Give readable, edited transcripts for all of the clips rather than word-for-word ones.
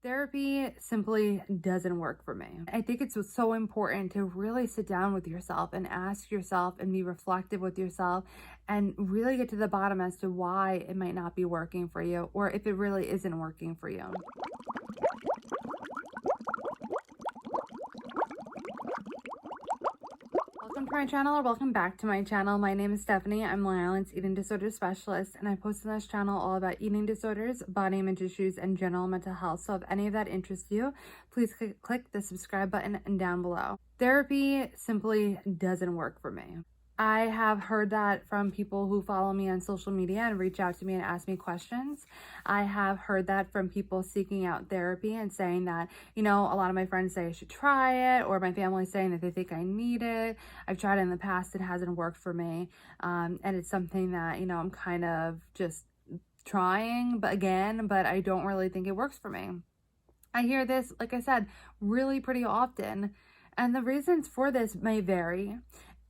Therapy simply doesn't work for me. I think it's so important to really sit down with yourself and ask yourself and be reflective with yourself and really get to the bottom as to why it might not be working for you or if it really isn't working for you. Welcome to my channel or welcome back to my channel. My name is Stephanie. I'm Long Island's eating disorder specialist, and I post on this channel all about eating disorders, body image issues, and general mental health. So if any of that interests you, please click the subscribe button and down below. Therapy simply doesn't work for me. I have heard that from people who follow me on social media and reach out to me and ask me questions. I have heard that from people seeking out therapy and saying that, a lot of my friends say I should try it, or my family saying that they think I need it. I've tried it in the past, it hasn't worked for me. And it's something that, I'm kind of just trying, but I don't really think it works for me. I hear this, like I said, really pretty often. And the reasons for this may vary.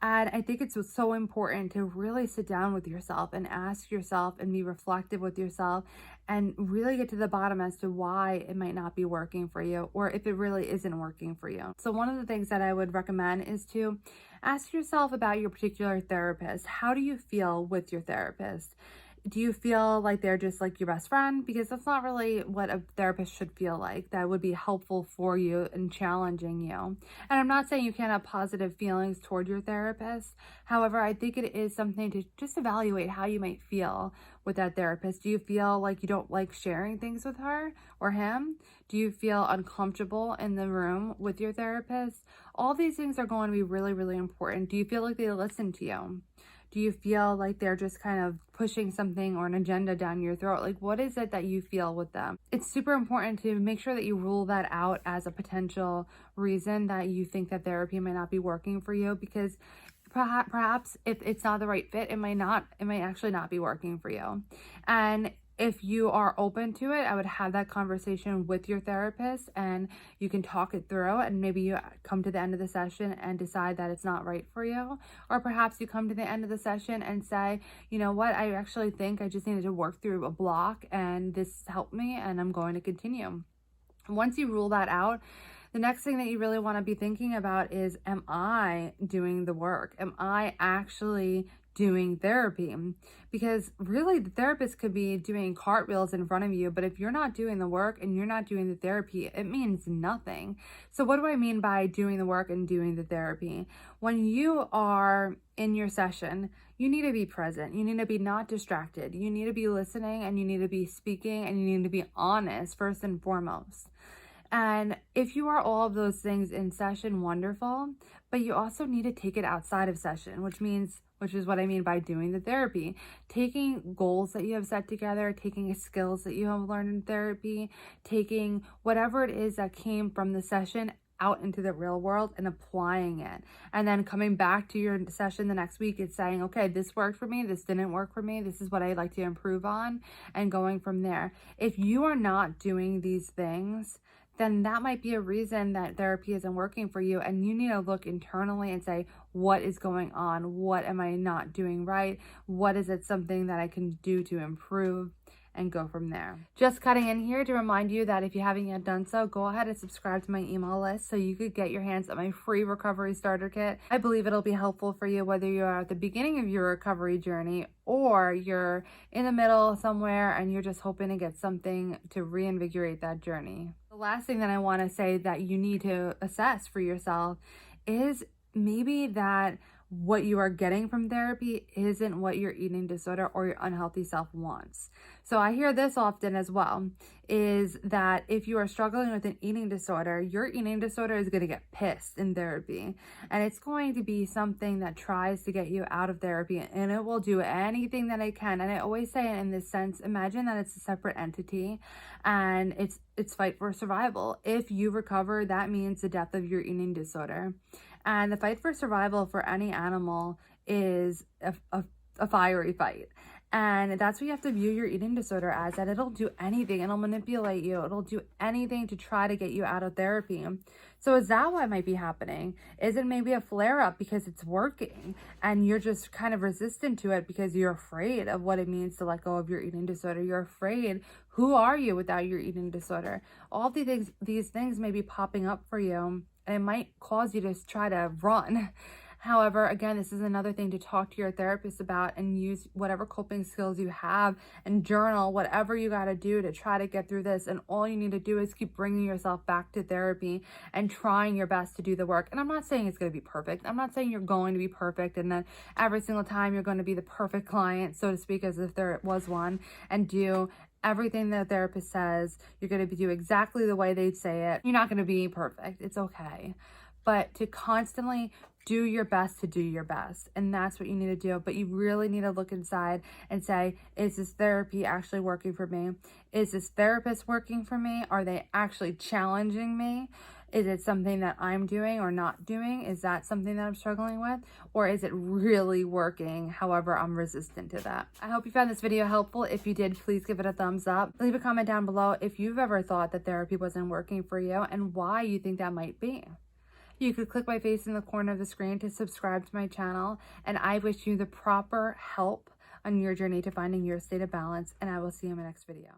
And I think it's so important to really sit down with yourself and ask yourself and be reflective with yourself and really get to the bottom as to why it might not be working for you or if it really isn't working for you. So one of the things that I would recommend is to ask yourself about your particular therapist. How do you feel with your therapist? Do you feel like they're just like your best friend? Because that's not really what a therapist should feel like. That would be helpful for you and challenging you. And I'm not saying you can't have positive feelings toward your therapist. However, I think it is something to just evaluate how you might feel with that therapist. Do you feel like you don't like sharing things with her or him? Do you feel uncomfortable in the room with your therapist? All these things are going to be really, really important. Do you feel like they listen to you? Do you feel like they're just kind of pushing something or an agenda down your throat? Like, what is it that you feel with them? It's super important to make sure that you rule that out as a potential reason that you think that therapy might not be working for you, because perhaps if it's not the right fit, it might actually not be working for you. And if you are open to it, I would have that conversation with your therapist and you can talk it through, and maybe you come to the end of the session and decide that it's not right for you. Or perhaps you come to the end of the session and say, you know what, I actually think I just needed to work through a block and this helped me and I'm going to continue. Once you rule that out, the next thing that you really want to be thinking about is, am I doing the work? Am I actually doing therapy? Because really the therapist could be doing cartwheels in front of you, but if you're not doing the work and you're not doing the therapy, it means nothing. So what do I mean by doing the work and doing the therapy? When you are in your session, you need to be present. You need to be not distracted. You need to be listening, and you need to be speaking, and you need to be honest first and foremost. And if you are all of those things in session, wonderful, but you also need to take it outside of session, which is what I mean by doing the therapy. Taking goals that you have set together, taking skills that you have learned in therapy, taking whatever it is that came from the session out into the real world and applying it. And then coming back to your session the next week and saying, okay, this worked for me, this didn't work for me, this is what I'd like to improve on, and going from there. If you are not doing these things, then that might be a reason that therapy isn't working for you. And you need to look internally and say, what is going on? What am I not doing right? What is it something that I can do to improve? And go from there. Just cutting in here to remind you that if you haven't yet done so, go ahead and subscribe to my email list so you could get your hands on my free recovery starter kit. I believe it'll be helpful for you whether you are at the beginning of your recovery journey or you're in the middle somewhere and you're just hoping to get something to reinvigorate that journey. The last thing that I want to say that you need to assess for yourself is maybe that what you are getting from therapy isn't what your eating disorder or your unhealthy self wants. So I hear this often as well, is that if you are struggling with an eating disorder, your eating disorder is going to get pissed in therapy. And it's going to be something that tries to get you out of therapy, and it will do anything that it can. And I always say it in this sense, imagine that it's a separate entity and it's fight for survival. If you recover, that means the death of your eating disorder. And the fight for survival for any animal is a fiery fight. And that's what you have to view your eating disorder as, that it'll do anything. It'll manipulate you. It'll do anything to try to get you out of therapy. So is that what might be happening? Is it maybe a flare up because it's working and you're just kind of resistant to it because you're afraid of what it means to let go of your eating disorder? You're afraid. Who are you without your eating disorder? All these things may be popping up for you, and it might cause you to try to run. However, again, this is another thing to talk to your therapist about and use whatever coping skills you have and journal, whatever you got to do to try to get through this. And all you need to do is keep bringing yourself back to therapy and trying your best to do the work. And I'm not saying it's going to be perfect. I'm not saying you're going to be perfect and then every single time you're going to be the perfect client, so to speak, as if there was one, and do everything the therapist says. You're going to do exactly the way they'd say it. You're not going to be perfect. It's okay. But to constantly do your best to do your best. And that's what you need to do. But you really need to look inside and say, is this therapy actually working for me? Is this therapist working for me? Are they actually challenging me? Is it something that I'm doing or not doing? Is that something that I'm struggling with? Or is it really working? However, I'm resistant to that. I hope you found this video helpful. If you did, please give it a thumbs up. Leave a comment down below if you've ever thought that therapy wasn't working for you and why you think that might be. You could click my face in the corner of the screen to subscribe to my channel, and I wish you the proper help on your journey to finding your state of balance, and I will see you in my next video.